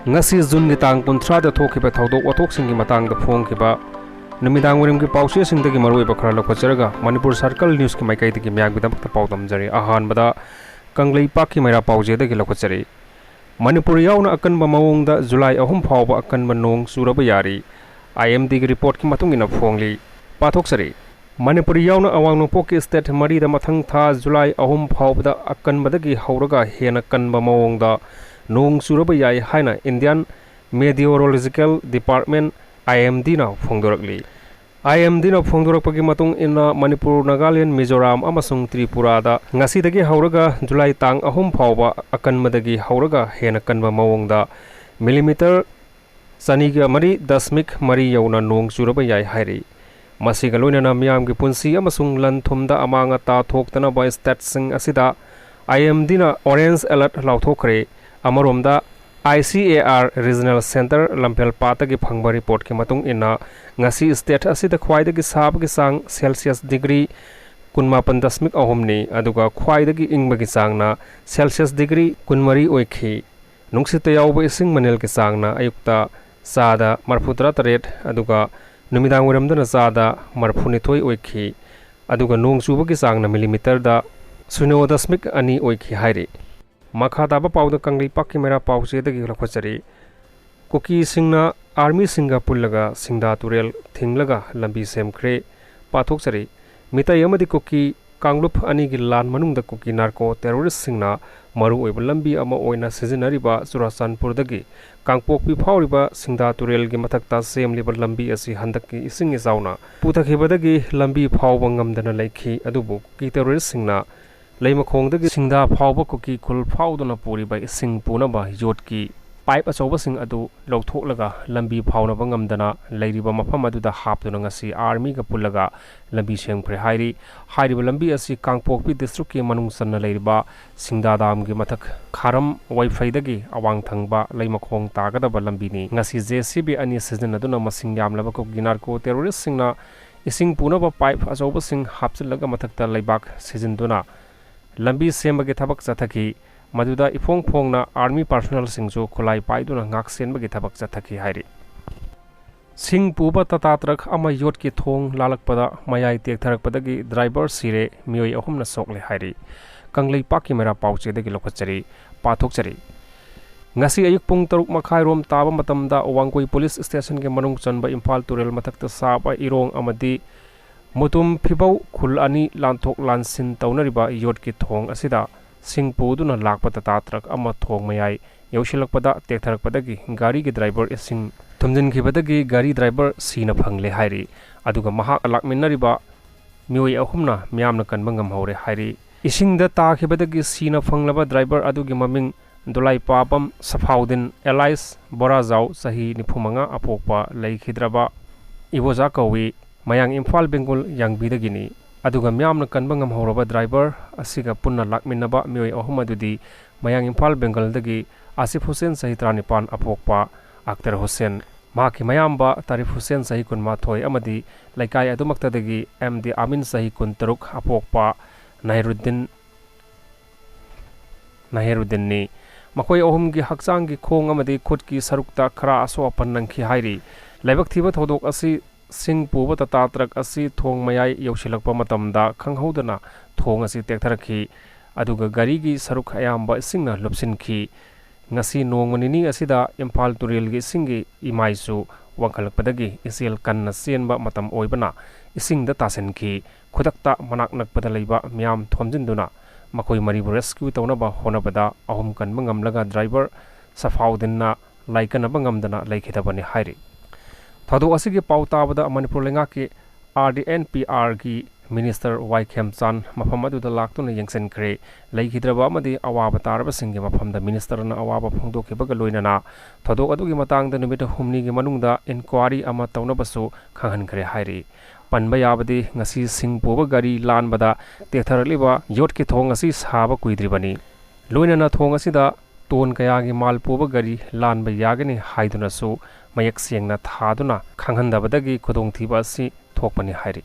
ngasi June gi tang 30 da thokhiba thodok wathok singi matang da phongkhiba numidang warim gi pause singdagi maroi bakhra lokhacharaga Manipur Circle News ki maikai dagi myag bidam ta paudam jari ahan bada kanglei pakki maira pause dagi lokhachari Manipur yauna akan ba mawong da July 3 phawba akan ba nong suraba yari IMD gi report ki matung ina phongli pathok sari Manipur yauna awang nopok state mari da mathang tha July 3 phawba da akan badagi hauraga hena kan ba mawong da nong suraba yai haina Indian Meteorological Department IMD na phongdorakli IMD na phongdorakpagi matung ina Manipur Nagaland Mizoram amasung Tripura da ngasi dagi hauraga July tang 3 phawba akan madagi hauraga hena kanba mawong da millimeter saniga mari dasmik mari yauna nong suraba yai hairi masiga loinana miyam gi punsi amasung lan thumda amanga ta thoktana ba state sing asida IMD na orange alert lauthokre Amaromda ICAR Regional Center Lampel Pata ki phangba report ki matung ina ngasi state asida khwaida ki sab ki sang Celsius degree 19.ahum ni aduga khwaida ki ingba ki sang na Celsius degree 13 oikhi nungsita yawba ising manel ki sang na ayukta sada marfutra taret aduga numidang waramda na sada marfunithoi oikhi aduga nong suba ki sang na millimeter da 0.2 ani oikhi hairi Makha taba pauda kanglei pakki mera pause dagi lokhachari Kuki singna army singa pullaga singda turel thinglaga lambi semkhre pathok sari mitai amadi kuki kanglup ani gi lan manungda kuki narco terrorist singna maru oiba lambi ama oina sizinariba Churachandpur dagi kangpokpi phawriba singda turel gi mathakta semliba lambi asi handakki ising isauna puthakhibadagi lambi phawba ngamdana laikhi adubu kuki terrorist singna Leimakhongdagi singda phawba kuki khul phawduna puriba ising punaba yotki pipe achoba sing adu lawthoklaga lambi phawnaba ngamdana leiriba mafam aduda hapduna ngasi army ga pullaga lambi sengphre hairiba lambi asi Kangpokpi district ki manung sanna leiriba singda dam gi mathak kharam wifi dagi awang thangba leimakhong tagadaba lambi ni ngasi JCB ani season aduna masing yamlaba ko ginarko terrorist singna ising punaba pipe achoba sing hapchillaga mathakta leibak season duna lambi sembagi thabak chathaki maduda ifong phongna army personnel singju khulai paiduna ngak senbagi thabak chathaki hairi sing puba tatatrak ama yot ki thong lalakpada mayai tek tharakpadagi driver sire miyoi ahumna sokle hairi kanglei pakki mera pauche dagi lokhachari pathokchari ngasi ayuk pung 3 makhai rom taba matamda Wangkoi police station ke manung chanba Imphal turel mathakta saba irong amadi Mutum phibau khul ani lanthok lansin taunariba yot ki thong asida singpuduna lakpata tatrak ama thong mayai yaushilakpada tektharakpadagi gari gi driver ising thumjin khibadagi gari driver sina phangle hairi aduga maha lakminariba mioi ahumna myamna kanba ngamhore hairi isingda ta khibadagi sina phanglaba driver adugi maming Dolai Papam Safaudin Elias Borazau sahi nifumanga apokpa leikhidraba iboja kawi Mayang Imphal Bengal yang bidagini aduga myamna kanba ngamhoraba driver asiga punna lakminaba mioi ahum adudi Mayang Imphal Bengal dagi Asif Hussain sahi 35 apokpa Akhtar Hussain maki mayamba Tarif Hussain sahi 13 amadi laikai adumakta dagi MD Amin sahi 13 apokpa Nahiruddin ni makoi ahum gi hakchang gi khong amadi khutki sarukta khara aso apannangki hairi laibak thiba thodok asi sing puba tatatrak asi thong mayai yaushilakpa matamda khanghaudana thong asi tektharakhi aduga gari gi saruk ayamba singna lopsinki ngasi nongmanini asida Imphal turel gi singi imaisu wangkhalakpadagi isel kanna senba matam oibana isingda tasenki khudakta manak nakpada leiba myam thomjinduna makoi maribu rescue tawnaba honabada ahum kan mangamlaga driver Safaudinna laikanaba ngamdana laikhidabani hairi Thadu asigi pautabada Manipur lenga ki RDNPR ki Minister Waikem Chan mafam aduda laktuna yengsen kre leikidraba amadi awaba taraba singi mafamda minister na awaba phongdokibaga loinana thadu adugi matangda numita humni gi manungda inquiry ama tawnabasu khanghan kre hairi panba yabadi ngasi singpoba gari lanbada tekhtharaliba yot ki thong asi saba kuidribani loinana thong asida ton kayagi malpoba gari lanba yagani haiduna su mayak siengna thaduna khanghandabadagi khudongthiba asi thokpani hairi